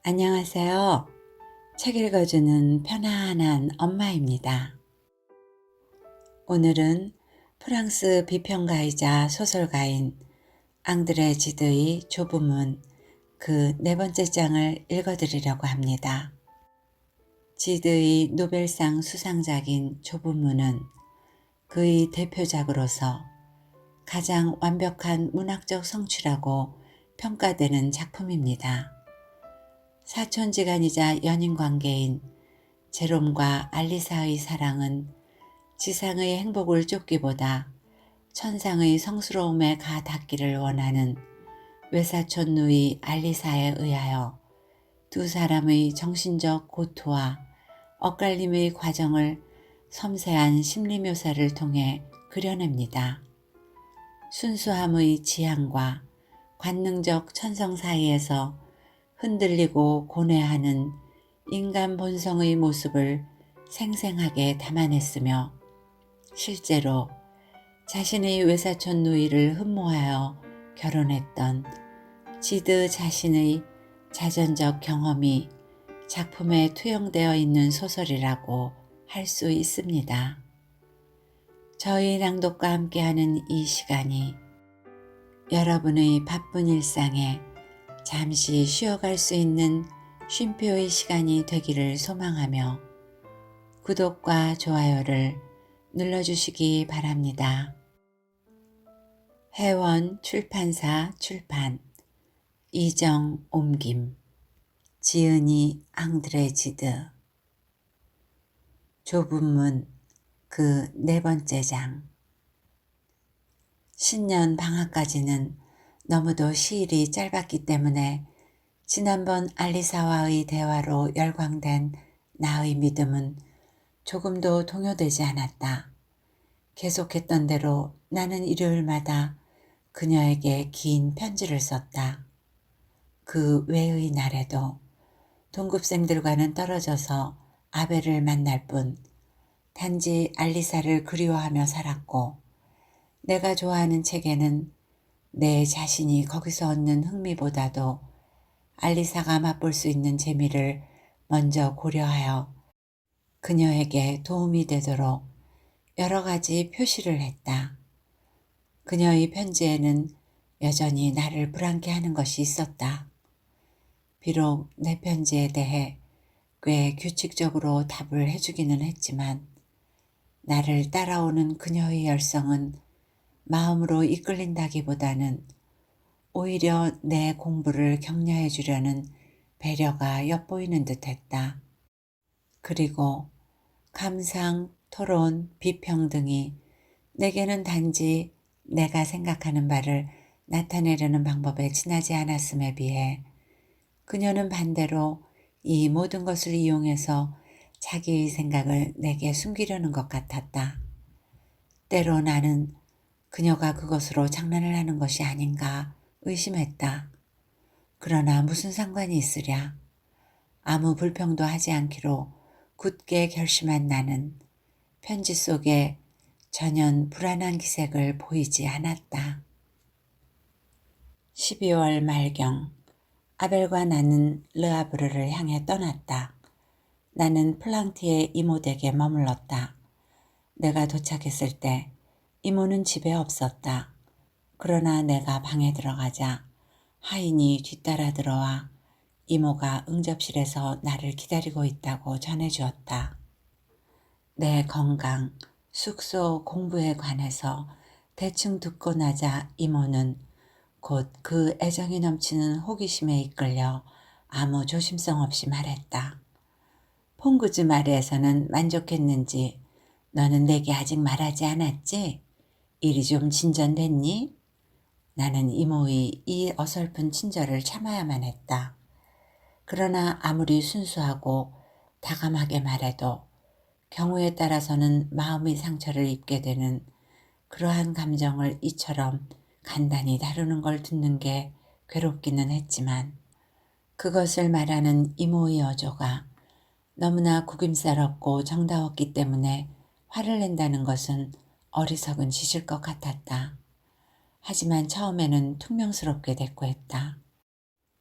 안녕하세요. 책 읽어주는 편안한 엄마입니다. 오늘은 프랑스 비평가이자 소설가인 앙드레 지드의 좁은 문 그 네 번째 장을 읽어드리려고 합니다. 지드의 노벨상 수상작인 좁은 문은 그의 대표작으로서 가장 완벽한 문학적 성취라고 평가되는 작품입니다. 사촌지간이자 연인관계인 제롬과 알리사의 사랑은 지상의 행복을 쫓기보다 천상의 성스러움에 가 닿기를 원하는 외사촌 누이 알리사에 의하여 두 사람의 정신적 고토와 엇갈림의 과정을 섬세한 심리 묘사를 통해 그려냅니다. 순수함의 지향과 관능적 천성 사이에서 흔들리고 고뇌하는 인간 본성의 모습을 생생하게 담아냈으며 실제로 자신의 외사촌 누이를 흠모하여 결혼했던 지드 자신의 자전적 경험이 작품에 투영되어 있는 소설이라고 할 수 있습니다. 저희 낭독과 함께하는 이 시간이 여러분의 바쁜 일상에 잠시 쉬어갈 수 있는 쉼표의 시간이 되기를 소망하며 구독과 좋아요를 눌러주시기 바랍니다. 해원 출판사 출판 이정 옮김 지은이 앙드레 지드 좁은 문 그 네 번째 장 신년 방학까지는 너무도 시일이 짧았기 때문에 지난번 알리사와의 대화로 열광된 나의 믿음은 조금도 동요되지 않았다. 계속했던 대로 나는 일요일마다 그녀에게 긴 편지를 썼다. 그 외의 날에도 동급생들과는 떨어져서 아벨을 만날 뿐 단지 알리사를 그리워하며 살았고 내가 좋아하는 책에는 내 자신이 거기서 얻는 흥미보다도 알리사가 맛볼 수 있는 재미를 먼저 고려하여 그녀에게 도움이 되도록 여러 가지 표시를 했다. 그녀의 편지에는 여전히 나를 불안케 하는 것이 있었다. 비록 내 편지에 대해 꽤 규칙적으로 답을 해주기는 했지만 나를 따라오는 그녀의 열성은 마음으로 이끌린다기보다는 오히려 내 공부를 격려해 주려는 배려가 엿보이는 듯했다. 그리고 감상, 토론, 비평 등이 내게는 단지 내가 생각하는 바를 나타내려는 방법에 지나지 않았음에 비해 그녀는 반대로 이 모든 것을 이용해서 자기의 생각을 내게 숨기려는 것 같았다. 때로 나는 그녀가 그것으로 장난을 하는 것이 아닌가 의심했다. 그러나 무슨 상관이 있으랴. 아무 불평도 하지 않기로 굳게 결심한 나는 편지 속에 전혀 불안한 기색을 보이지 않았다. 12월 말경 아벨과 나는 르아브르를 향해 떠났다. 나는 플랑티의 이모 댁에 머물렀다. 내가 도착했을 때 이모는 집에 없었다. 그러나 내가 방에 들어가자 하인이 뒤따라 들어와 이모가 응접실에서 나를 기다리고 있다고 전해주었다. 내 건강, 숙소, 공부에 관해서 대충 듣고 나자 이모는 곧 그 애정이 넘치는 호기심에 이끌려 아무 조심성 없이 말했다. 퐁그즈 마을에서는 만족했는지 너는 내게 아직 말하지 않았지? 일이 좀 진전됐니? 나는 이모의 이 어설픈 친절을 참아야만 했다. 그러나 아무리 순수하고 다감하게 말해도 경우에 따라서는 마음의 상처를 입게 되는 그러한 감정을 이처럼 간단히 다루는 걸 듣는 게 괴롭기는 했지만 그것을 말하는 이모의 어조가 너무나 구김살없고 정다웠기 때문에 화를 낸다는 것은 어리석은 짓일 것 같았다. 하지만 처음에는 퉁명스럽게 대꾸했다.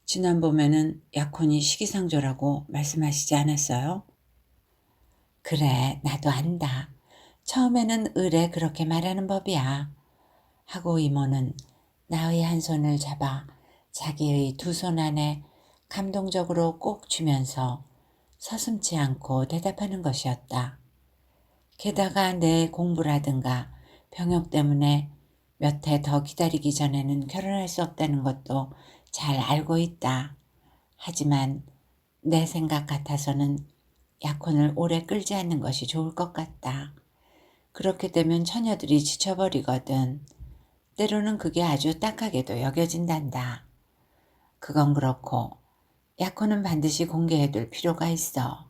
지난번에는 약혼이 시기상조라고 말씀하시지 않았어요? 그래, 나도 안다. 처음에는 의뢰 그렇게 말하는 법이야. 하고 이모는 나의 한 손을 잡아 자기의 두 손 안에 감동적으로 꼭 쥐면서 서슴지 않고 대답하는 것이었다. 게다가 내 공부라든가 병역 때문에 몇 해 더 기다리기 전에는 결혼할 수 없다는 것도 잘 알고 있다. 하지만 내 생각 같아서는 약혼을 오래 끌지 않는 것이 좋을 것 같다. 그렇게 되면 처녀들이 지쳐버리거든. 때로는 그게 아주 딱하게도 여겨진단다. 그건 그렇고 약혼은 반드시 공개해둘 필요가 있어.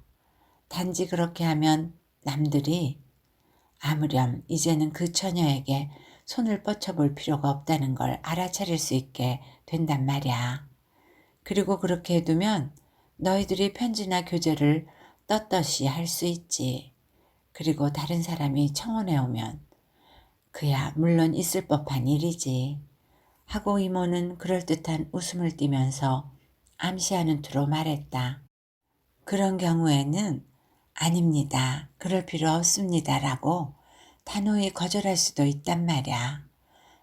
단지 그렇게 하면 남들이 아무렴 이제는 그 처녀에게 손을 뻗쳐볼 필요가 없다는 걸 알아차릴 수 있게 된단 말이야. 그리고 그렇게 해두면 너희들이 편지나 교제를 떳떳이 할 수 있지. 그리고 다른 사람이 청혼해 오면 그야 물론 있을 법한 일이지. 하고 이모는 그럴듯한 웃음을 띠면서 암시하는 투로 말했다. 그런 경우에는 아닙니다. 그럴 필요 없습니다. 라고 단호히 거절할 수도 있단 말이야.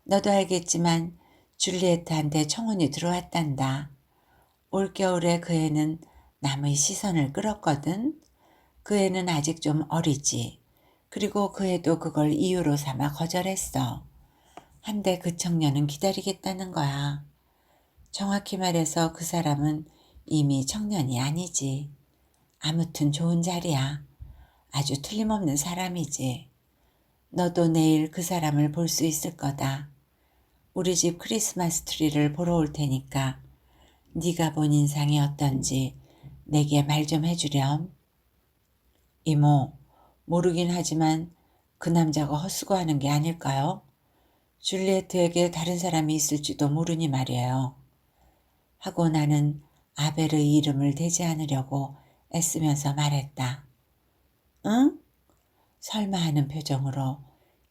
너도 알겠지만 줄리에트한테 청혼이 들어왔단다. 올겨울에 그 애는 남의 시선을 끌었거든. 그 애는 아직 좀 어리지. 그리고 그 애도 그걸 이유로 삼아 거절했어. 한데 그 청년은 기다리겠다는 거야. 정확히 말해서 그 사람은 이미 청년이 아니지. 아무튼 좋은 자리야. 아주 틀림없는 사람이지. 너도 내일 그 사람을 볼 수 있을 거다. 우리 집 크리스마스 트리를 보러 올 테니까 네가 본 인상이 어떤지 내게 말 좀 해주렴. 이모, 모르긴 하지만 그 남자가 헛수고하는 게 아닐까요? 줄리에트에게 다른 사람이 있을지도 모르니 말이에요. 하고 나는 아벨의 이름을 대지 않으려고 애쓰면서 말했다. 응? 설마 하는 표정으로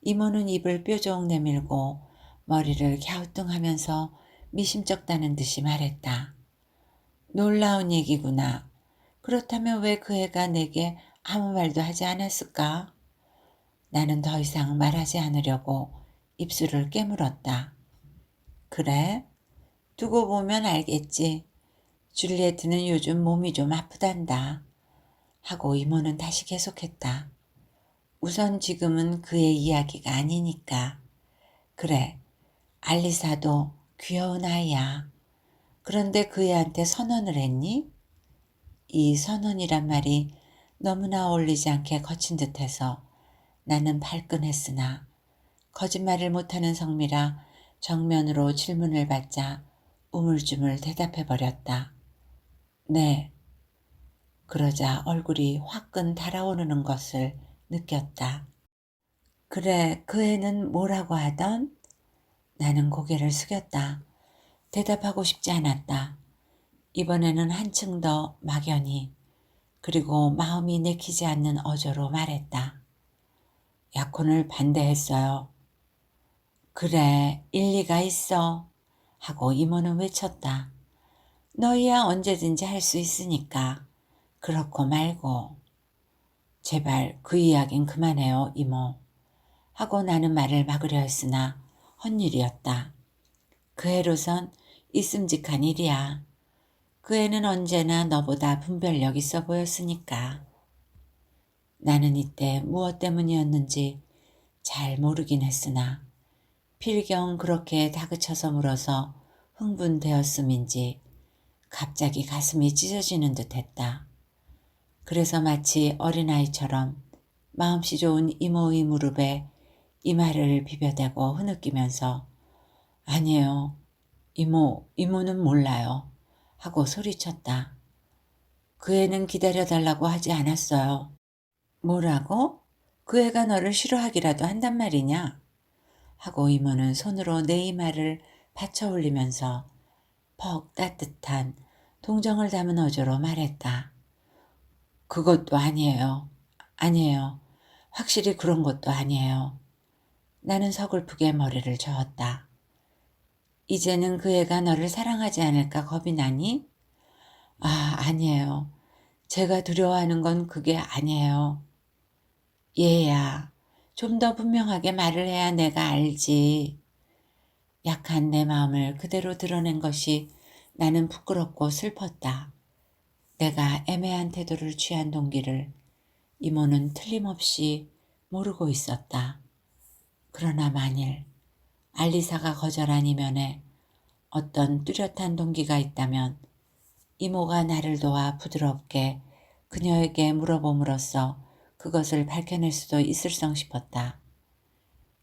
이모는 입을 뾰족 내밀고 머리를 갸우뚱하면서 미심쩍다는 듯이 말했다. 놀라운 얘기구나. 그렇다면 왜 그 애가 내게 아무 말도 하지 않았을까? 나는 더 이상 말하지 않으려고 입술을 깨물었다. 그래? 두고 보면 알겠지. 줄리에트는 요즘 몸이 좀 아프단다. 하고 이모는 다시 계속했다. 우선 지금은 그의 이야기가 아니니까. 그래, 알리사도 귀여운 아이야. 그런데 그 애한테 선언을 했니? 이 선언이란 말이 너무나 어울리지 않게 거친 듯해서 나는 발끈했으나 거짓말을 못하는 성미라 정면으로 질문을 받자 우물쭈물 대답해버렸다. 네. 그러자 얼굴이 화끈 달아오르는 것을 느꼈다. 그래, 그 애는 뭐라고 하던? 나는 고개를 숙였다. 대답하고 싶지 않았다. 이번에는 한층 더 막연히 그리고 마음이 내키지 않는 어조로 말했다. 약혼을 반대했어요. 그래, 일리가 있어. 하고 이모는 외쳤다. 너희야 언제든지 할 수 있으니까. 그렇고 말고. 제발 그 이야긴 그만해요, 이모. 하고 나는 말을 막으려 했으나 헛일이었다. 그 애로선 있음직한 일이야. 그 애는 언제나 너보다 분별력 있어 보였으니까. 나는 이때 무엇 때문이었는지 잘 모르긴 했으나 필경 그렇게 다그쳐서 물어서 흥분되었음인지 갑자기 가슴이 찢어지는 듯했다. 그래서 마치 어린아이처럼 마음씨 좋은 이모의 무릎에 이마를 비벼대고 흐느끼면서 아니에요. 이모는 몰라요. 하고 소리쳤다. 그 애는 기다려달라고 하지 않았어요. 뭐라고? 그 애가 너를 싫어하기라도 한단 말이냐? 하고 이모는 손으로 내 이마를 받쳐 올리면서 퍽 따뜻한 동정을 담은 어조로 말했다. 그것도 아니에요. 아니에요. 확실히 그런 것도 아니에요. 나는 서글프게 머리를 저었다. 이제는 그 애가 너를 사랑하지 않을까 겁이 나니? 아니에요. 제가 두려워하는 건 그게 아니에요. 얘야, 좀 더 분명하게 말을 해야 내가 알지. 약한 내 마음을 그대로 드러낸 것이 나는 부끄럽고 슬펐다. 내가 애매한 태도를 취한 동기를 이모는 틀림없이 모르고 있었다. 그러나 만일 알리사가 거절한 이면에 어떤 뚜렷한 동기가 있다면 이모가 나를 도와 부드럽게 그녀에게 물어봄으로써 그것을 밝혀낼 수도 있을성 싶었다.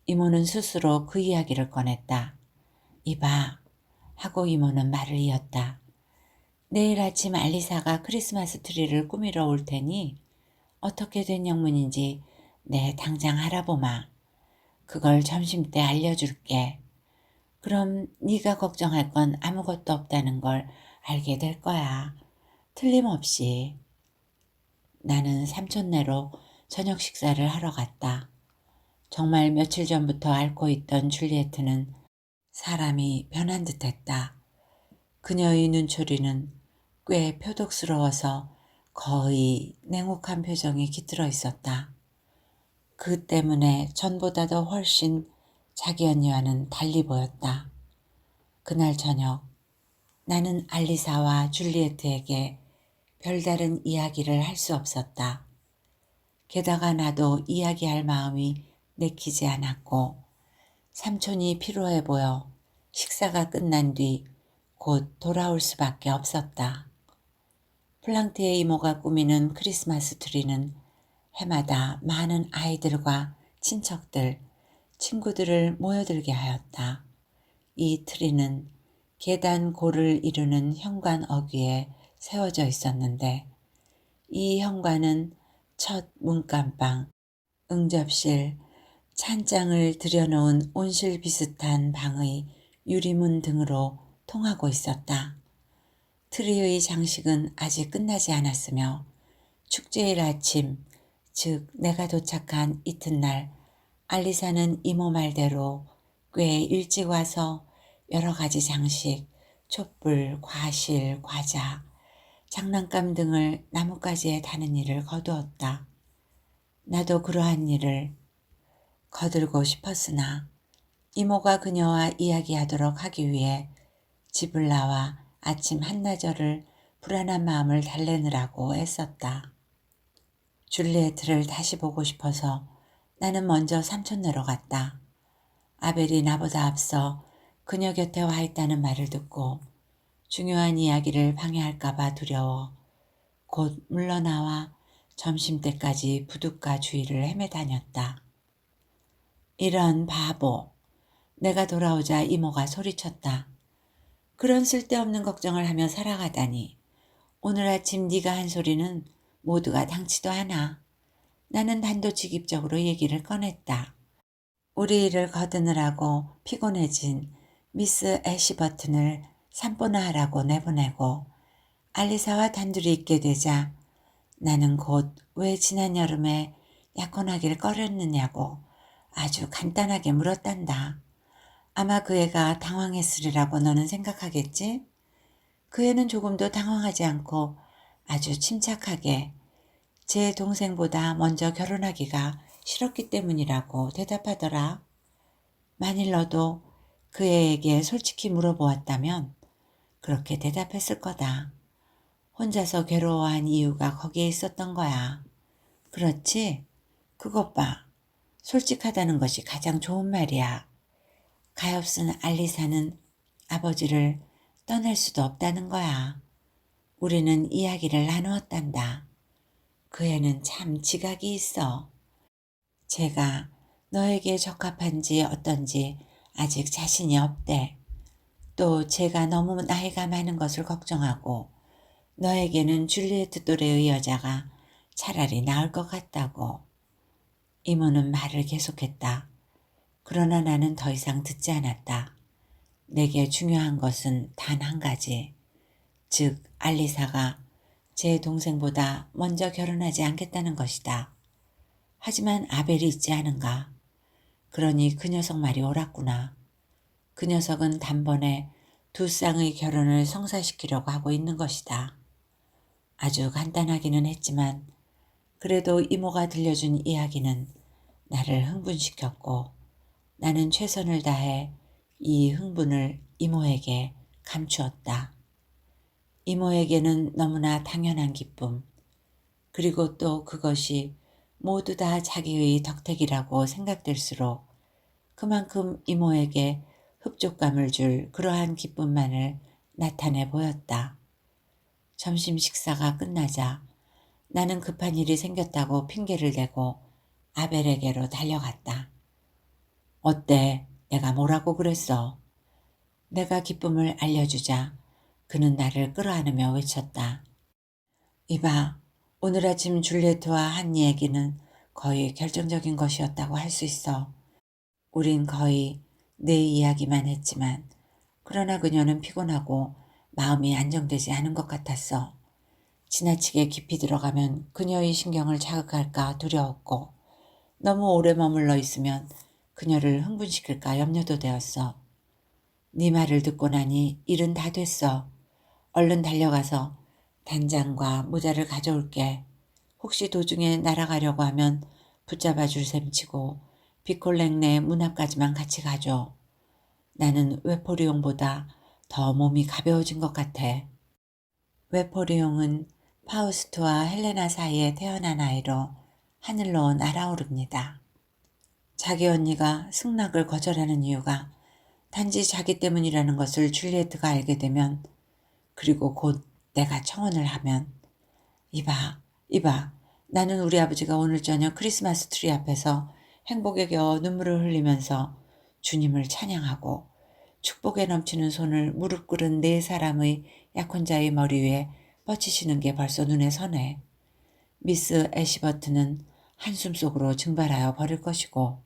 이모는 스스로 그 이야기를 꺼냈다. 이봐 하고 이모는 말을 이었다. 내일 아침 알리사가 크리스마스 트리를 꾸미러 올 테니 어떻게 된 영문인지 내 당장 알아보마. 그걸 점심때 알려줄게. 그럼 네가 걱정할 건 아무것도 없다는 걸 알게 될 거야. 틀림없이. 나는 삼촌네로 저녁 식사를 하러 갔다. 정말 며칠 전부터 앓고 있던 줄리에트는 사람이 변한 듯했다. 그녀의 눈초리는 꽤 표독스러워서 거의 냉혹한 표정이 깃들어 있었다. 그 때문에 전보다도 훨씬 자기 언니와는 달리 보였다. 그날 저녁 나는 알리사와 줄리에트에게 별다른 이야기를 할 수 없었다. 게다가 나도 이야기할 마음이 내키지 않았고 삼촌이 피로해 보여 식사가 끝난 뒤 곧 돌아올 수밖에 없었다. 플랑트의 이모가 꾸미는 크리스마스 트리는 해마다 많은 아이들과 친척들, 친구들을 모여들게 하였다. 이 트리는 계단 고를 이루는 현관 어귀에 세워져 있었는데 이 현관은 첫 문간방, 응접실, 찬장을 들여놓은 온실 비슷한 방의 유리문 등으로 통하고 있었다. 트리의 장식은 아직 끝나지 않았으며 축제일 아침, 즉 내가 도착한 이튿날 알리사는 이모 말대로 꽤 일찍 와서 여러 가지 장식, 촛불, 과실, 과자, 장난감 등을 나뭇가지에 다는 일을 거두었다. 나도 그러한 일을 거들고 싶었으나 이모가 그녀와 이야기하도록 하기 위해 집을 나와 아침 한나절을 불안한 마음을 달래느라고 애썼다. 줄리에트를 다시 보고 싶어서 나는 먼저 삼촌네로 갔다. 아벨이 나보다 앞서 그녀 곁에 와 있다는 말을 듣고 중요한 이야기를 방해할까봐 두려워 곧 물러나와 점심때까지 부둣가 주위를 헤매다녔다. 이런 바보. 내가 돌아오자 이모가 소리쳤다. 그런 쓸데없는 걱정을 하며 살아가다니. 오늘 아침 네가 한 소리는 모두가 당치도 않아. 나는 단도직입적으로 얘기를 꺼냈다. 우리 일을 거두느라고 피곤해진 미스 애시버튼을 산보나 하라고 내보내고 알리사와 단둘이 있게 되자 나는 곧 왜 지난 여름에 약혼하기를 꺼렸느냐고 아주 간단하게 물었단다. 아마 그 애가 당황했으리라고 너는 생각하겠지? 그 애는 조금도 당황하지 않고 아주 침착하게 제 동생보다 먼저 결혼하기가 싫었기 때문이라고 대답하더라. 만일 너도 그 애에게 솔직히 물어보았다면 그렇게 대답했을 거다. 혼자서 괴로워한 이유가 거기에 있었던 거야. 그렇지? 그것 봐. 솔직하다는 것이 가장 좋은 말이야. 가엾은 알리사는 아버지를 떠날 수도 없다는 거야. 우리는 이야기를 나누었단다. 그 애는 참 지각이 있어. 제가 너에게 적합한지 어떤지 아직 자신이 없대. 또 제가 너무 나이가 많은 것을 걱정하고 너에게는 줄리에트 또래의 여자가 차라리 나을 것 같다고. 이모는 말을 계속했다. 그러나 나는 더 이상 듣지 않았다. 내게 중요한 것은 단 한 가지. 즉 알리사가 제 동생보다 먼저 결혼하지 않겠다는 것이다. 하지만 아벨이 있지 않은가. 그러니 그 녀석 말이 옳았구나. 그 녀석은 단번에 두 쌍의 결혼을 성사시키려고 하고 있는 것이다. 아주 간단하기는 했지만 그래도 이모가 들려준 이야기는 나를 흥분시켰고 나는 최선을 다해 이 흥분을 이모에게 감추었다. 이모에게는 너무나 당연한 기쁨, 그리고 또 그것이 모두 다 자기의 덕택이라고 생각될수록 그만큼 이모에게 흡족감을 줄 그러한 기쁨만을 나타내 보였다. 점심 식사가 끝나자 나는 급한 일이 생겼다고 핑계를 대고 아벨에게로 달려갔다. 어때? 내가 뭐라고 그랬어? 내가 기쁨을 알려주자 그는 나를 끌어안으며 외쳤다. 이봐, 오늘 아침 줄리에트와 한 얘기는 거의 결정적인 것이었다고 할 수 있어. 우린 거의 내 이야기만 했지만 그러나 그녀는 피곤하고 마음이 안정되지 않은 것 같았어. 지나치게 깊이 들어가면 그녀의 신경을 자극할까 두려웠고 너무 오래 머물러 있으면 그녀를 흥분시킬까 염려도 되었어. 네 말을 듣고 나니 일은 다 됐어. 얼른 달려가서 단장과 모자를 가져올게. 혹시 도중에 날아가려고 하면 붙잡아 줄 셈치고 비콜랭네 문 앞까지만 같이 가줘. 나는 웨포리옹보다 더 몸이 가벼워진 것 같아. 웨포리옹은 파우스트와 헬레나 사이에 태어난 아이로 하늘로 날아오릅니다. 자기 언니가 승낙을 거절하는 이유가 단지 자기 때문이라는 것을 줄리에트가 알게 되면, 그리고 곧 내가 청혼을 하면, 이봐, 나는 우리 아버지가 오늘 저녁 크리스마스 트리 앞에서 행복에 겨워 눈물을 흘리면서 주님을 찬양하고 축복에 넘치는 손을 무릎 꿇은 네 사람의 약혼자의 머리 위에 뻗치시는 게 벌써 눈에 선해. 미스 애시버트는 한숨 속으로 증발하여 버릴 것이고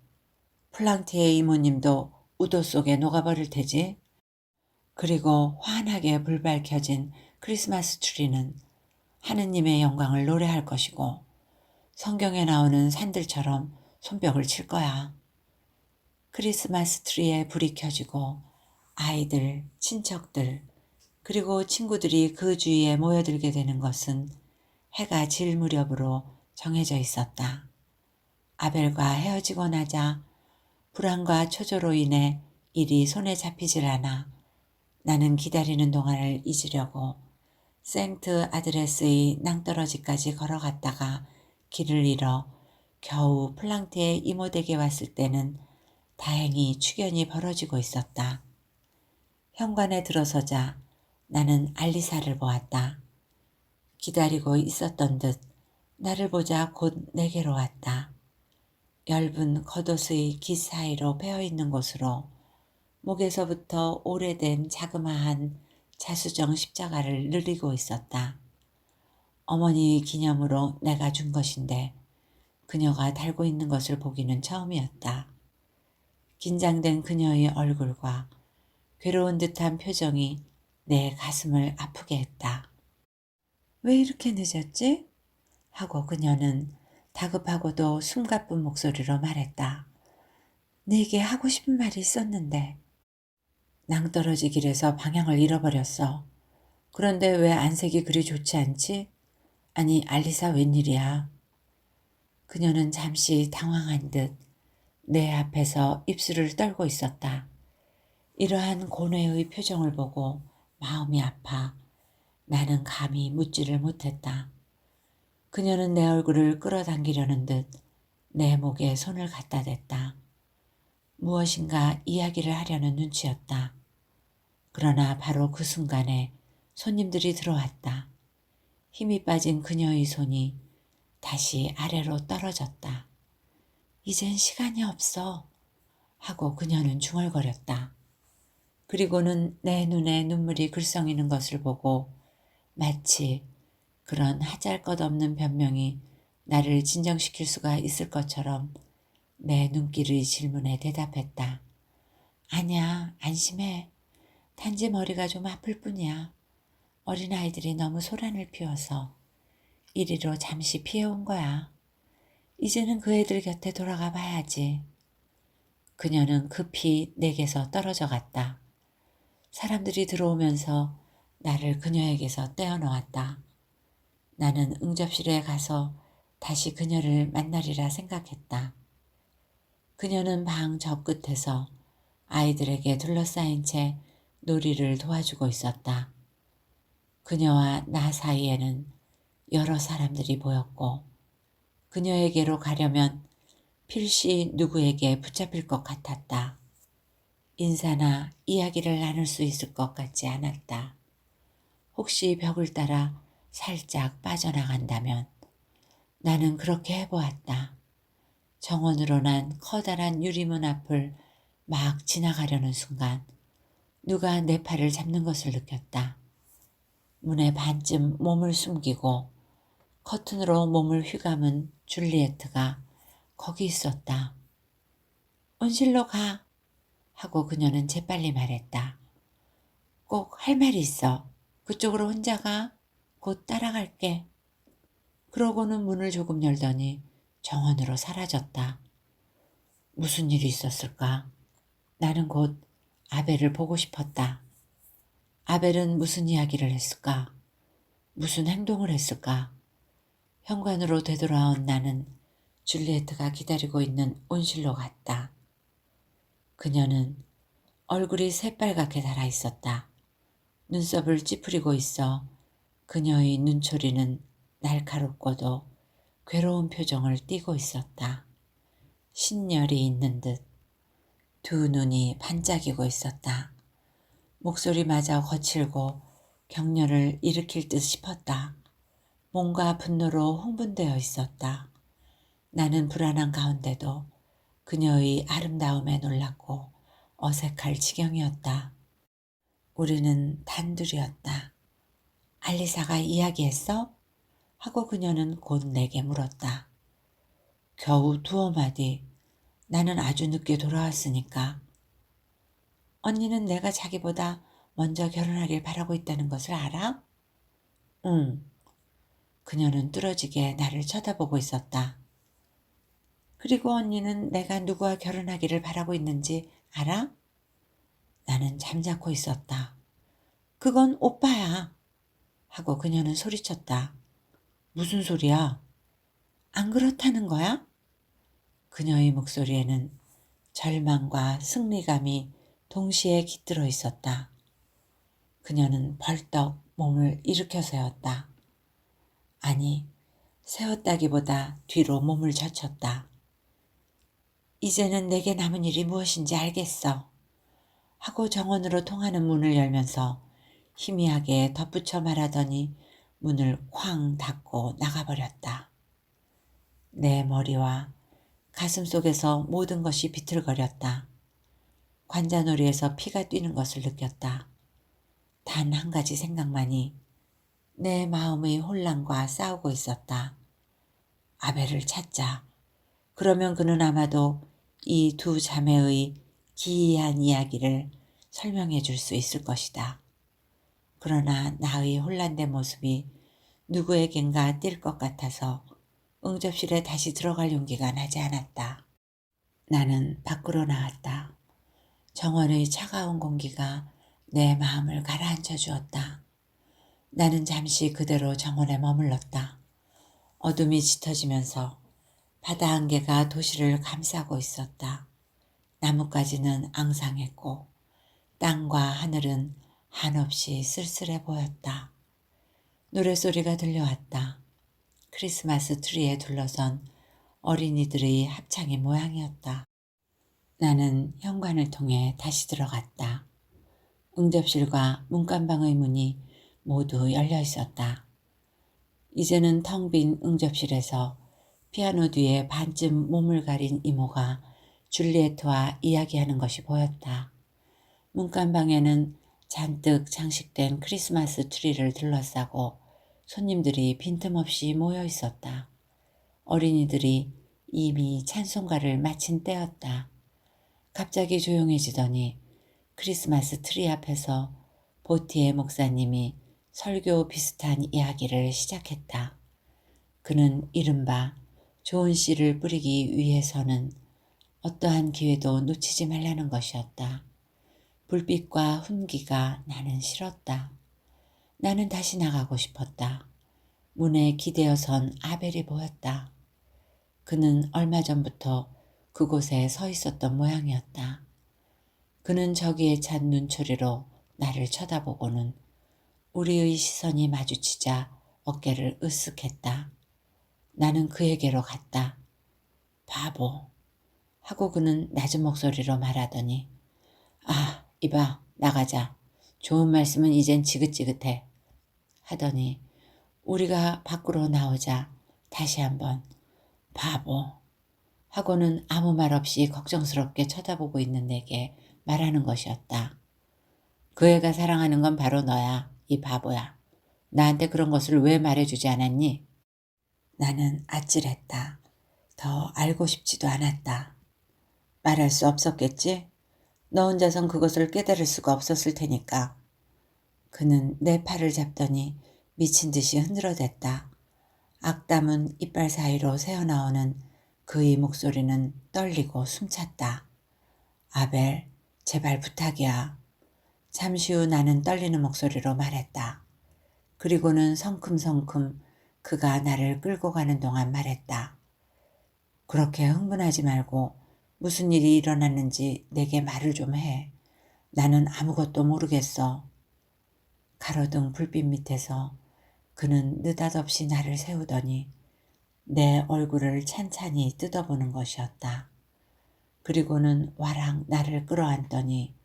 플랑티의 이모님도 우도 속에 녹아버릴 테지. 그리고 환하게 불 밝혀진 크리스마스 트리는 하느님의 영광을 노래할 것이고 성경에 나오는 산들처럼 손뼉을 칠 거야. 크리스마스 트리에 불이 켜지고 아이들, 친척들, 그리고 친구들이 그 주위에 모여들게 되는 것은 해가 질 무렵으로 정해져 있었다. 아벨과 헤어지고 나자 불안과 초조로 인해 일이 손에 잡히질 않아 나는 기다리는 동안을 잊으려고 생트 아드레스의 낭떠러지까지 걸어갔다가 길을 잃어 겨우 플랑트의 이모댁에 왔을 때는 다행히 축연이 벌어지고 있었다. 현관에 들어서자 나는 알리사를 보았다. 기다리고 있었던 듯 나를 보자 곧 내게로 왔다. 엷은 겉옷의 깃 사이로 베어있는 곳으로 목에서부터 오래된 자그마한 자수정 십자가를 늘리고 있었다. 어머니의 기념으로 내가 준 것인데 그녀가 달고 있는 것을 보기는 처음이었다. 긴장된 그녀의 얼굴과 괴로운 듯한 표정이 내 가슴을 아프게 했다. 왜 이렇게 늦었지? 하고 그녀는 다급하고도 숨가쁜 목소리로 말했다. 내게 하고 싶은 말이 있었는데. 낭떠러지 길에서 방향을 잃어버렸어. 그런데 왜 안색이 그리 좋지 않지? 아니, 알리사 웬일이야? 그녀는 잠시 당황한 듯 내 앞에서 입술을 떨고 있었다. 이러한 고뇌의 표정을 보고 마음이 아파 나는 감히 묻지를 못했다. 그녀는 내 얼굴을 끌어당기려는 듯 내 목에 손을 갖다 댔다. 무엇인가 이야기를 하려는 눈치였다. 그러나 바로 그 순간에 손님들이 들어왔다. 힘이 빠진 그녀의 손이 다시 아래로 떨어졌다. 이젠 시간이 없어 하고 그녀는 중얼거렸다. 그리고는 내 눈에 눈물이 글썽이는 것을 보고 마치 그런 하잘것없는 변명이 나를 진정시킬 수가 있을 것처럼 내 눈길의 질문에 대답했다. 아니야, 안심해. 단지 머리가 좀 아플 뿐이야. 어린아이들이 너무 소란을 피워서 이리로 잠시 피해온 거야. 이제는 그 애들 곁에 돌아가 봐야지. 그녀는 급히 내게서 떨어져 갔다. 사람들이 들어오면서 나를 그녀에게서 떼어놓았다. 나는 응접실에 가서 다시 그녀를 만나리라 생각했다. 그녀는 방 저 끝에서 아이들에게 둘러싸인 채 놀이를 도와주고 있었다. 그녀와 나 사이에는 여러 사람들이 보였고 그녀에게로 가려면 필시 누구에게 붙잡힐 것 같았다. 인사나 이야기를 나눌 수 있을 것 같지 않았다. 혹시 벽을 따라 살짝 빠져나간다면 나는 그렇게 해보았다. 정원으로 난 커다란 유리문 앞을 막 지나가려는 순간 누가 내 팔을 잡는 것을 느꼈다. 문에 반쯤 몸을 숨기고 커튼으로 몸을 휘감은 줄리에트가 거기 있었다. 온실로 가 하고 그녀는 재빨리 말했다. 꼭 할 말이 있어. 그쪽으로 혼자 가. 곧 따라갈게. 그러고는 문을 조금 열더니 정원으로 사라졌다. 무슨 일이 있었을까? 나는 곧 아벨을 보고 싶었다. 아벨은 무슨 이야기를 했을까? 무슨 행동을 했을까? 현관으로 되돌아온 나는 줄리에트가 기다리고 있는 온실로 갔다. 그녀는 얼굴이 새빨갛게 달아 있었다. 눈썹을 찌푸리고 있어 그녀의 눈초리는 날카롭고도 괴로운 표정을 띠고 있었다. 신열이 있는 듯 두 눈이 반짝이고 있었다. 목소리마저 거칠고 격려를 일으킬 듯 싶었다. 몸과 분노로 흥분되어 있었다. 나는 불안한 가운데도 그녀의 아름다움에 놀랐고 어색할 지경이었다. 우리는 단둘이었다. 알리사가 이야기했어? 하고 그녀는 곧 내게 물었다. 겨우 두어 마디. 나는 아주 늦게 돌아왔으니까. 언니는 내가 자기보다 먼저 결혼하길 바라고 있다는 것을 알아? 응. 그녀는 뚫어지게 나를 쳐다보고 있었다. 그리고 언니는 내가 누구와 결혼하기를 바라고 있는지 알아? 나는 잠자코 있었다. 그건 오빠야. 하고 그녀는 소리쳤다. 무슨 소리야? 안 그렇다는 거야? 그녀의 목소리에는 절망과 승리감이 동시에 깃들어 있었다. 그녀는 벌떡 몸을 일으켜 세웠다. 아니, 세웠다기보다 뒤로 몸을 젖혔다. 이제는 내게 남은 일이 무엇인지 알겠어. 하고 정원으로 통하는 문을 열면서 희미하게 덧붙여 말하더니 문을 쾅 닫고 나가버렸다. 내 머리와 가슴 속에서 모든 것이 비틀거렸다. 관자놀이에서 피가 뛰는 것을 느꼈다. 단 한 가지 생각만이 내 마음의 혼란과 싸우고 있었다. 아벨을 찾자. 그러면 그는 아마도 이 두 자매의 기이한 이야기를 설명해 줄 수 있을 것이다. 그러나 나의 혼란된 모습이 누구에겐가 띌 것 같아서 응접실에 다시 들어갈 용기가 나지 않았다. 나는 밖으로 나왔다. 정원의 차가운 공기가 내 마음을 가라앉혀 주었다. 나는 잠시 그대로 정원에 머물렀다. 어둠이 짙어지면서 바다 안개가 도시를 감싸고 있었다. 나뭇가지는 앙상했고 땅과 하늘은 한없이 쓸쓸해 보였다. 노랫소리가 들려왔다. 크리스마스 트리에 둘러선 어린이들의 합창의 모양이었다. 나는 현관을 통해 다시 들어갔다. 응접실과 문간방의 문이 모두 열려 있었다. 이제는 텅 빈 응접실에서 피아노 뒤에 반쯤 몸을 가린 이모가 줄리에트와 이야기하는 것이 보였다. 문간방에는 잔뜩 장식된 크리스마스 트리를 둘러싸고 손님들이 빈틈없이 모여 있었다. 어린이들이 이미 찬송가를 마친 때였다. 갑자기 조용해지더니 크리스마스 트리 앞에서 보티의 목사님이 설교 비슷한 이야기를 시작했다. 그는 이른바 좋은 씨를 뿌리기 위해서는 어떠한 기회도 놓치지 말라는 것이었다. 불빛과 훈기가 나는 싫었다. 나는 다시 나가고 싶었다. 문에 기대어 선 아벨이 보였다. 그는 얼마 전부터 그곳에 서 있었던 모양이었다. 그는 저기에 찬 눈초리로 나를 쳐다보고는 우리의 시선이 마주치자 어깨를 으쓱했다. 나는 그에게로 갔다. 바보. 하고 그는 낮은 목소리로 말하더니 아, 이봐, 나가자. 좋은 말씀은 이젠 지긋지긋해. 하더니 우리가 밖으로 나오자 다시 한번 바보. 하고는 아무 말 없이 걱정스럽게 쳐다보고 있는 내게 말하는 것이었다. 그 애가 사랑하는 건 바로 너야, 이 바보야. 나한테 그런 것을 왜 말해주지 않았니? 나는 아찔했다. 더 알고 싶지도 않았다. 말할 수 없었겠지? 너 혼자선 그것을 깨달을 수가 없었을 테니까. 그는 내 팔을 잡더니 미친 듯이 흔들어댔다. 악담은 이빨 사이로 새어나오는 그의 목소리는 떨리고 숨찼다. 아벨, 제발 부탁이야. 잠시 후 나는 떨리는 목소리로 말했다. 그리고는 성큼성큼 그가 나를 끌고 가는 동안 말했다. 그렇게 흥분하지 말고 무슨 일이 일어났는지 내게 말을 좀 해. 나는 아무것도 모르겠어. 가로등 불빛 밑에서 그는 느닷없이 나를 세우더니 내 얼굴을 찬찬히 뜯어보는 것이었다. 그리고는 와랑 나를 끌어안더니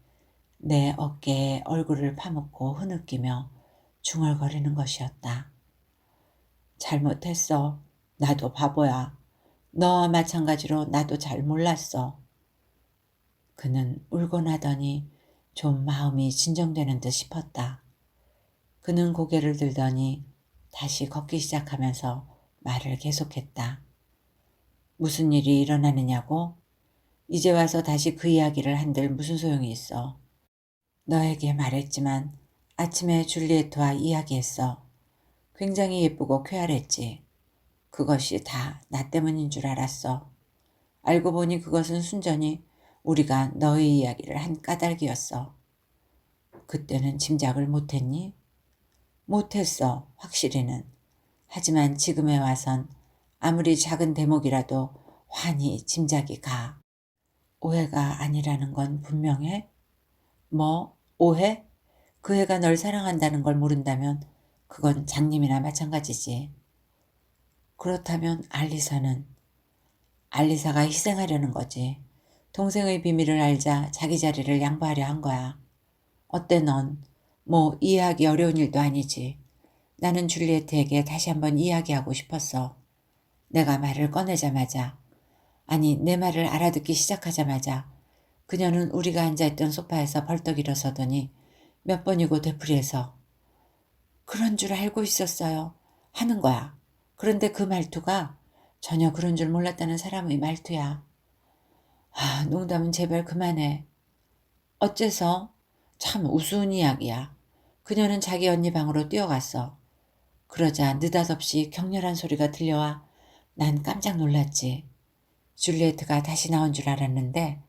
내 어깨에 얼굴을 파묻고 흐느끼며 중얼거리는 것이었다. 잘못했어. 나도 바보야. 너와 마찬가지로 나도 잘 몰랐어. 그는 울고 나더니 좀 마음이 진정되는 듯 싶었다. 그는 고개를 들더니 다시 걷기 시작하면서 말을 계속했다. 무슨 일이 일어나느냐고? 이제 와서 다시 그 이야기를 한들 무슨 소용이 있어. 너에게 말했지만 아침에 줄리에트와 이야기했어. 굉장히 예쁘고 쾌활했지. 그것이 다 나 때문인 줄 알았어. 알고 보니 그것은 순전히 우리가 너의 이야기를 한 까닭이었어. 그때는 짐작을 못했니? 못했어, 확실히는. 하지만 지금에 와선 아무리 작은 대목이라도 환히 짐작이 가. 오해가 아니라는 건 분명해? 뭐, 오해? 그 애가 널 사랑한다는 걸 모른다면 그건 장님이나 마찬가지지. 그렇다면 알리사가 희생하려는 거지. 동생의 비밀을 알자 자기 자리를 양보하려 한 거야. 어때 넌? 뭐 이해하기 어려운 일도 아니지. 나는 줄리에트에게 다시 한번 이야기하고 싶었어. 내가 말을 꺼내자마자, 아니 내 말을 알아듣기 시작하자마자 그녀는 우리가 앉아있던 소파에서 벌떡 일어서더니 몇 번이고 되풀이해서 그런 줄 알고 있었어요. 하는 거야. 그런데 그 말투가 전혀 그런 줄 몰랐다는 사람의 말투야. 아, 농담은 제발 그만해. 어째서? 참 우스운 이야기야. 그녀는 자기 언니 방으로 뛰어갔어. 그러자 느닷없이 격렬한 소리가 들려와 난 깜짝 놀랐지. 줄리에트가 다시 나온 줄 알았는데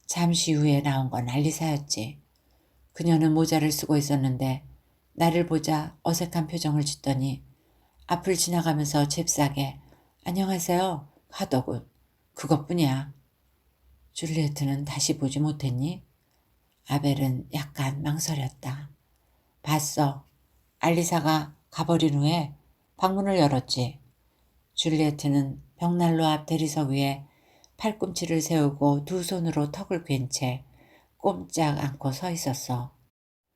잠시 후에 나온 건 알리사였지. 그녀는 모자를 쓰고 있었는데 나를 보자 어색한 표정을 짓더니 앞을 지나가면서 잽싸게 안녕하세요 하더군. 그것뿐이야. 줄리에트는 다시 보지 못했니? 아벨은 약간 망설였다. 봤어. 알리사가 가버린 후에 방문을 열었지. 줄리에트는 벽난로 앞 대리석 위에 팔꿈치를 세우고 두 손으로 턱을 괜 채 꼼짝 않고 서 있었어.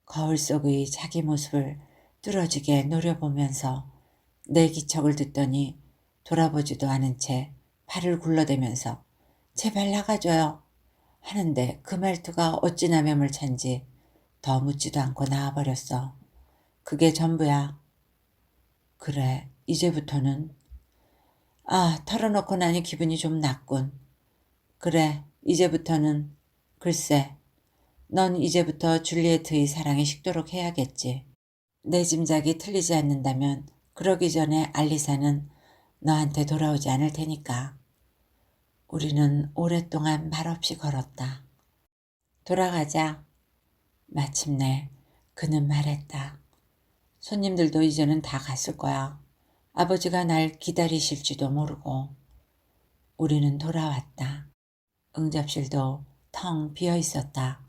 거울 속의 자기 모습을 뚫어지게 노려보면서 내 기척을 듣더니 돌아보지도 않은 채 팔을 굴러대면서 제발 나가줘요 하는데 그 말투가 어찌나 매몰찬지 더 묻지도 않고 나와버렸어. 그게 전부야. 그래, 이제부터는. 아, 털어놓고 나니 기분이 좀 났군. 그래, 이제부터는. 글쎄, 넌 이제부터 줄리에트의 사랑에 식도록 해야겠지. 내 짐작이 틀리지 않는다면 그러기 전에 알리사는 너한테 돌아오지 않을 테니까. 우리는 오랫동안 말없이 걸었다. 돌아가자. 마침내 그는 말했다. 손님들도 이제는 다 갔을 거야. 아버지가 날 기다리실지도 모르고. 우리는 돌아왔다. 응접실도 텅 비어 있었다.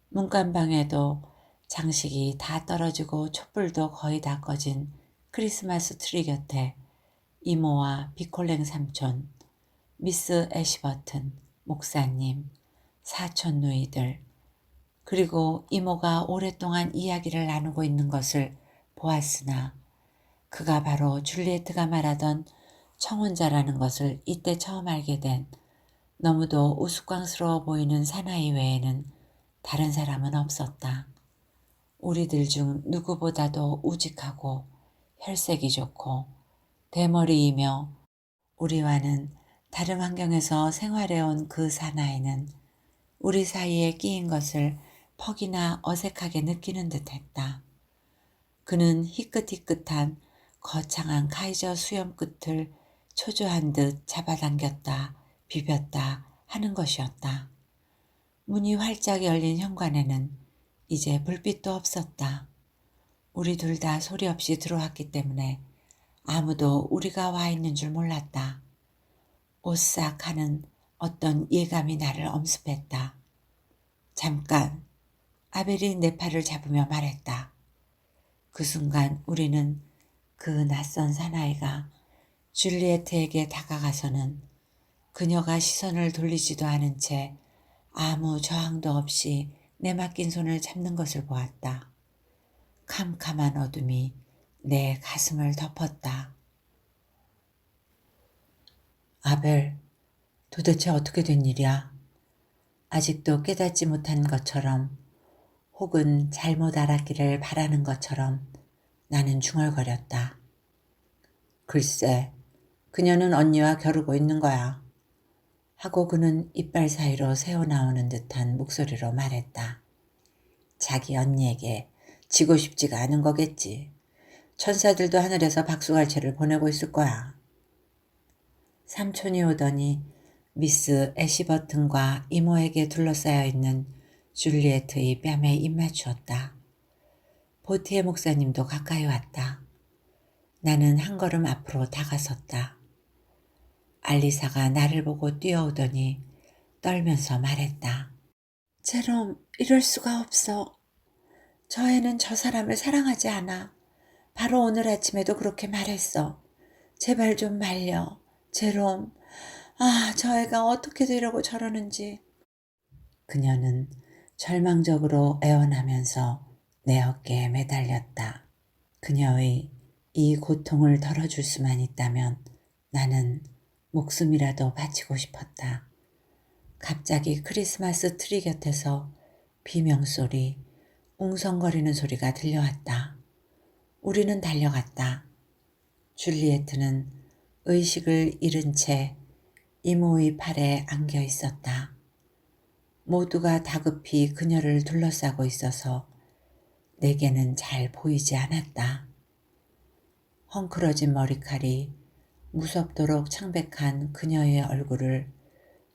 문간방에도 장식이 다 떨어지고 촛불도 거의 다 꺼진 크리스마스 트리 곁에 이모와 비콜랭 삼촌, 미스 애시버튼, 목사님, 사촌 누이들, 그리고 이모가 오랫동안 이야기를 나누고 있는 것을 보았으나 그가 바로 줄리에트가 말하던 청혼자라는 것을 이때 처음 알게 된 너무도 우스꽝스러워 보이는 사나이 외에는 다른 사람은 없었다. 우리들 중 누구보다도 우직하고 혈색이 좋고 대머리이며 우리와는 다른 환경에서 생활해온 그 사나이는 우리 사이에 끼인 것을 퍽이나 어색하게 느끼는 듯했다. 그는 희끗희끗한 거창한 카이저 수염 끝을 초조한 듯 잡아당겼다 비볐다 하는 것이었다. 문이 활짝 열린 현관에는 이제 불빛도 없었다. 우리 둘 다 소리 없이 들어왔기 때문에 아무도 우리가 와 있는 줄 몰랐다. 오싹 하는 어떤 예감이 나를 엄습했다. 잠깐, 아벨이 내 팔을 잡으며 말했다. 그 순간 우리는 그 낯선 사나이가 줄리에트에게 다가가서는 그녀가 시선을 돌리지도 않은 채 아무 저항도 없이 내맡긴 손을 잡는 것을 보았다. 캄캄한 어둠이 내 가슴을 덮었다. 아벨, 도대체 어떻게 된 일이야? 아직도 깨닫지 못한 것처럼 혹은 잘못 알았기를 바라는 것처럼 나는 중얼거렸다. 글쎄, 그녀는 언니와 겨루고 있는 거야. 하고 그는 이빨 사이로 새어나오는 듯한 목소리로 말했다. 자기 언니에게 지고 싶지가 않은 거겠지. 천사들도 하늘에서 박수갈채를 보내고 있을 거야. 삼촌이 오더니 미스 애시버튼과 이모에게 둘러싸여 있는 줄리에트의 뺨에 입 맞추었다. 보티의 목사님도 가까이 왔다. 나는 한 걸음 앞으로 다가섰다. 알리사가 나를 보고 뛰어오더니 떨면서 말했다. 제롬, 이럴 수가 없어. 저 애는 저 사람을 사랑하지 않아. 바로 오늘 아침에도 그렇게 말했어. 제발 좀 말려. 제롬, 저 애가 어떻게 되려고 저러는지. 그녀는 절망적으로 애원하면서 내 어깨에 매달렸다. 그녀의 이 고통을 덜어줄 수만 있다면 나는 목숨이라도 바치고 싶었다. 갑자기 크리스마스 트리 곁에서 비명소리, 웅성거리는 소리가 들려왔다. 우리는 달려갔다. 줄리에트는 의식을 잃은 채 이모의 팔에 안겨 있었다. 모두가 다급히 그녀를 둘러싸고 있어서 내게는 잘 보이지 않았다. 헝클어진 머리칼이 무섭도록 창백한 그녀의 얼굴을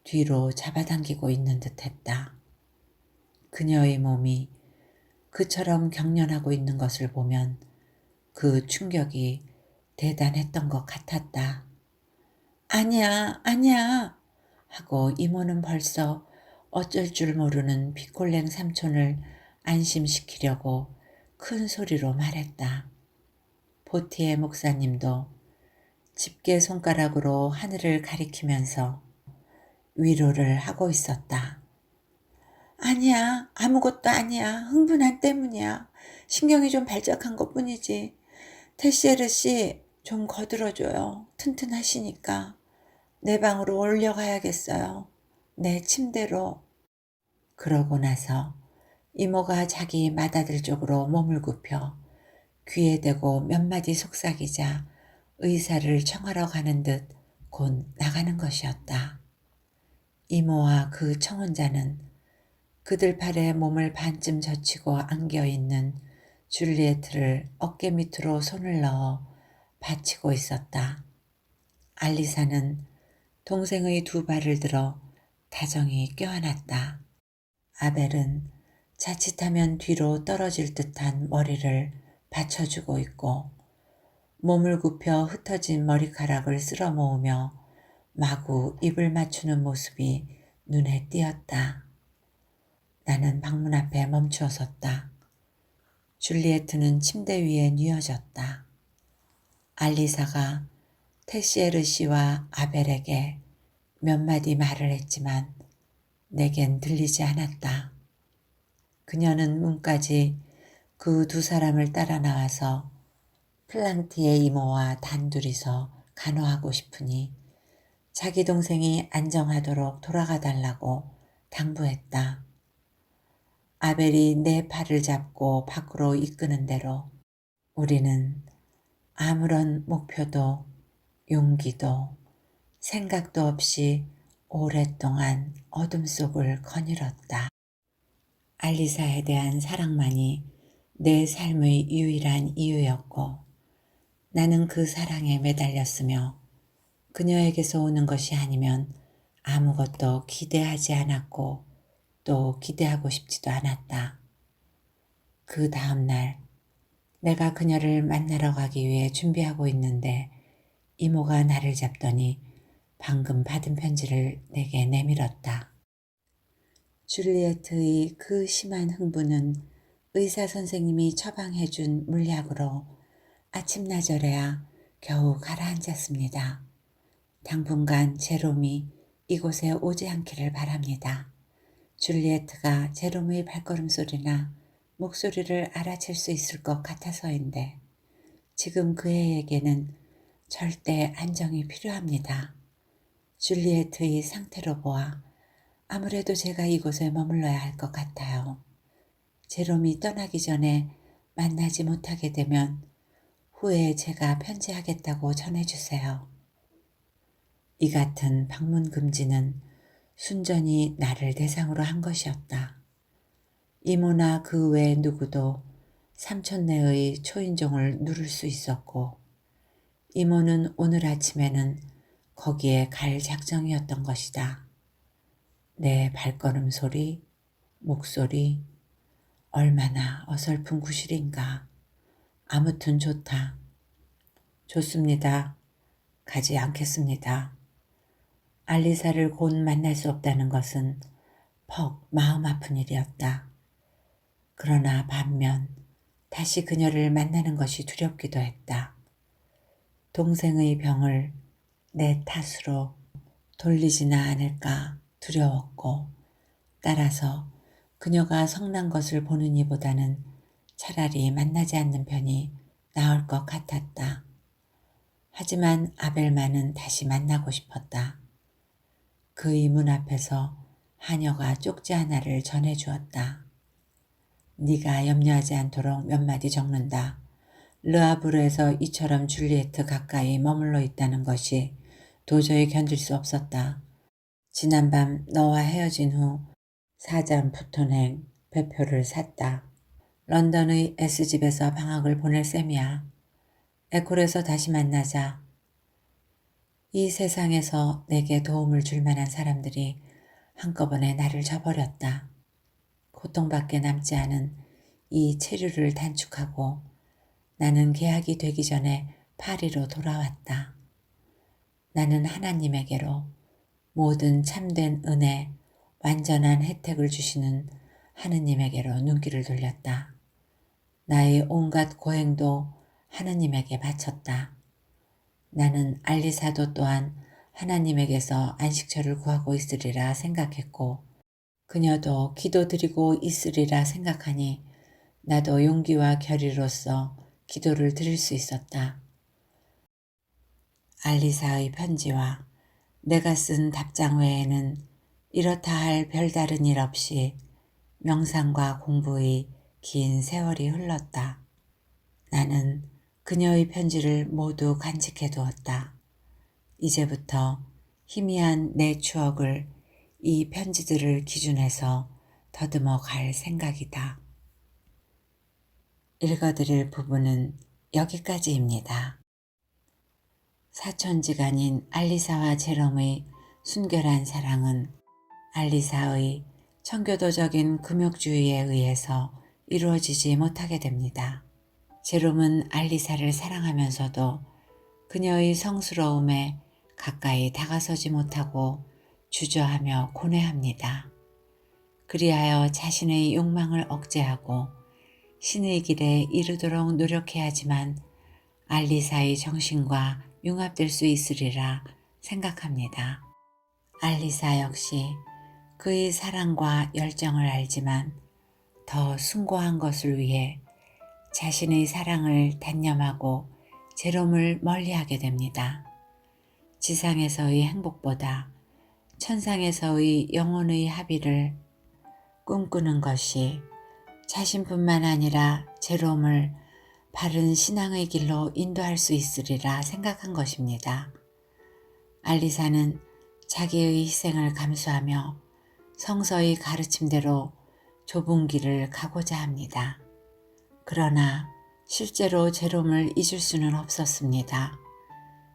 뒤로 잡아당기고 있는 듯했다. 그녀의 몸이 그처럼 경련하고 있는 것을 보면 그 충격이 대단했던 것 같았다. 아니야, 아니야 하고 이모는 벌써 어쩔 줄 모르는 비콜랭 삼촌을 안심시키려고 큰 소리로 말했다. 보티의 목사님도 집게 손가락으로 하늘을 가리키면서 위로를 하고 있었다. 아니야, 아무것도 아니야. 흥분한 때문이야. 신경이 좀 발작한 것뿐이지. 테시에르 씨 좀 거들어줘요. 튼튼하시니까. 내 방으로 올려가야겠어요. 내 침대로. 그러고 나서 이모가 자기 맏아들 쪽으로 몸을 굽혀 귀에 대고 몇 마디 속삭이자 의사를 청하러 가는 듯 곧 나가는 것이었다. 이모와 그 청혼자는 그들 팔에 몸을 반쯤 젖히고 안겨있는 줄리에트를 어깨 밑으로 손을 넣어 받치고 있었다. 알리사는 동생의 두 발을 들어 다정히 껴안았다. 아벨은 자칫하면 뒤로 떨어질 듯한 머리를 받쳐주고 있고 몸을 굽혀 흩어진 머리카락을 쓸어 모으며 마구 입을 맞추는 모습이 눈에 띄었다. 나는 방문 앞에 멈추어 섰다. 줄리에트는 침대 위에 뉘어졌다. 알리사가 테시에르 씨와 아벨에게 몇 마디 말을 했지만 내겐 들리지 않았다. 그녀는 문까지 그 두 사람을 따라 나와서 플랑티의 이모와 단둘이서 간호하고 싶으니 자기 동생이 안정하도록 돌아가 달라고 당부했다. 아벨이 내 팔을 잡고 밖으로 이끄는 대로 우리는 아무런 목표도 용기도 생각도 없이 오랫동안 어둠 속을 거닐었다. 알리사에 대한 사랑만이 내 삶의 유일한 이유였고 나는 그 사랑에 매달렸으며 그녀에게서 오는 것이 아니면 아무것도 기대하지 않았고 또 기대하고 싶지도 않았다. 그 다음 날 내가 그녀를 만나러 가기 위해 준비하고 있는데 이모가 나를 잡더니 방금 받은 편지를 내게 내밀었다. 줄리에트의 그 심한 흥분은 의사 선생님이 처방해준 물약으로 아침나절에야 겨우 가라앉았습니다. 당분간 제롬이 이곳에 오지 않기를 바랍니다. 줄리에트가 제롬의 발걸음 소리나 목소리를 알아챌 수 있을 것 같아서인데 지금 그 애에게는 절대 안정이 필요합니다. 줄리에트의 상태로 보아 아무래도 제가 이곳에 머물러야 할 것 같아요. 제롬이 떠나기 전에 만나지 못하게 되면 후에 제가 편지하겠다고 전해주세요. 이 같은 방문 금지는 순전히 나를 대상으로 한 것이었다. 이모나 그 외 누구도 삼촌네의 초인종을 누를 수 있었고 이모는 오늘 아침에는 거기에 갈 작정이었던 것이다. 내 발걸음 소리, 목소리, 얼마나 어설픈 구실인가. 아무튼 좋다. 좋습니다. 가지 않겠습니다. 알리사를 곧 만날 수 없다는 것은 퍽 마음 아픈 일이었다. 그러나 반면 다시 그녀를 만나는 것이 두렵기도 했다. 동생의 병을 내 탓으로 돌리지나 않을까 두려웠고 따라서 그녀가 성난 것을 보는 이보다는 차라리 만나지 않는 편이 나을 것 같았다. 하지만 아벨만은 다시 만나고 싶었다. 그의 문 앞에서 하녀가 쪽지 하나를 전해주었다. 네가 염려하지 않도록 몇 마디 적는다. 르아브르에서 이처럼 줄리에트 가까이 머물러 있다는 것이 도저히 견딜 수 없었다. 지난밤 너와 헤어진 후 사잔 부토냉 배표를 샀다. 런던의 S집에서 방학을 보낼 셈이야. 에콜에서 다시 만나자. 이 세상에서 내게 도움을 줄 만한 사람들이 한꺼번에 나를 저버렸다. 고통밖에 남지 않은 이 체류를 단축하고 나는 계약이 되기 전에 파리로 돌아왔다. 나는 하나님에게로 모든 참된 은혜, 완전한 혜택을 주시는 하느님에게로 눈길을 돌렸다. 나의 온갖 고행도 하느님에게 바쳤다. 나는 알리사도 또한 하나님에게서 안식처를 구하고 있으리라 생각했고 그녀도 기도드리고 있으리라 생각하니 나도 용기와 결의로서 기도를 드릴 수 있었다. 알리사의 편지와 내가 쓴 답장 외에는 이렇다 할 별다른 일 없이 명상과 공부의 긴 세월이 흘렀다. 나는 그녀의 편지를 모두 간직해 두었다. 이제부터 희미한 내 추억을 이 편지들을 기준해서 더듬어 갈 생각이다. 읽어드릴 부분은 여기까지입니다. 사촌지간인 알리사와 제롬의 순결한 사랑은 알리사의 청교도적인 금욕주의에 의해서 이루어지지 못하게 됩니다. 제롬은 알리사를 사랑하면서도 그녀의 성스러움에 가까이 다가서지 못하고 주저하며 고뇌합니다. 그리하여 자신의 욕망을 억제하고 신의 길에 이르도록 노력해야지만 알리사의 정신과 융합될 수 있으리라 생각합니다. 알리사 역시 그의 사랑과 열정을 알지만 더 숭고한 것을 위해 자신의 사랑을 단념하고 제롬을 멀리하게 됩니다. 지상에서의 행복보다 천상에서의 영혼의 합의를 꿈꾸는 것이 자신뿐만 아니라 제롬을 바른 신앙의 길로 인도할 수 있으리라 생각한 것입니다. 알리사는 자기의 희생을 감수하며 성서의 가르침대로 좁은 길을 가고자 합니다. 그러나 실제로 제롬을 잊을 수는 없었습니다.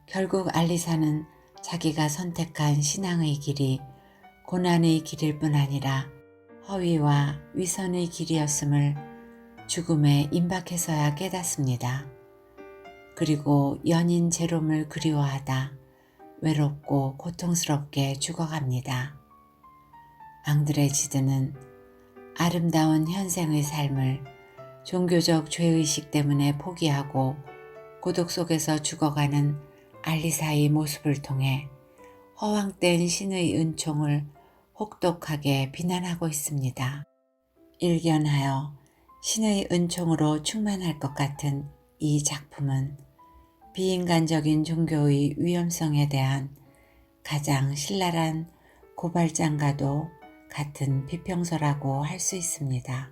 결국 알리사는 자기가 선택한 신앙의 길이 고난의 길일 뿐 아니라 허위와 위선의 길이었음을 죽음에 임박해서야 깨닫습니다. 그리고 연인 제롬을 그리워하다 외롭고 고통스럽게 죽어갑니다. 앙드레지드는 아름다운 현생의 삶을 종교적 죄의식 때문에 포기하고 고독 속에서 죽어가는 알리사의 모습을 통해 허황된 신의 은총을 혹독하게 비난하고 있습니다. 일견하여 신의 은총으로 충만할 것 같은 이 작품은 비인간적인 종교의 위험성에 대한 가장 신랄한 고발장과도 같은 비평서라고 할 수 있습니다.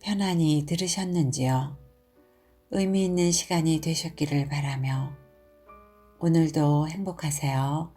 편안히 들으셨는지요? 의미 있는 시간이 되셨기를 바라며 오늘도 행복하세요.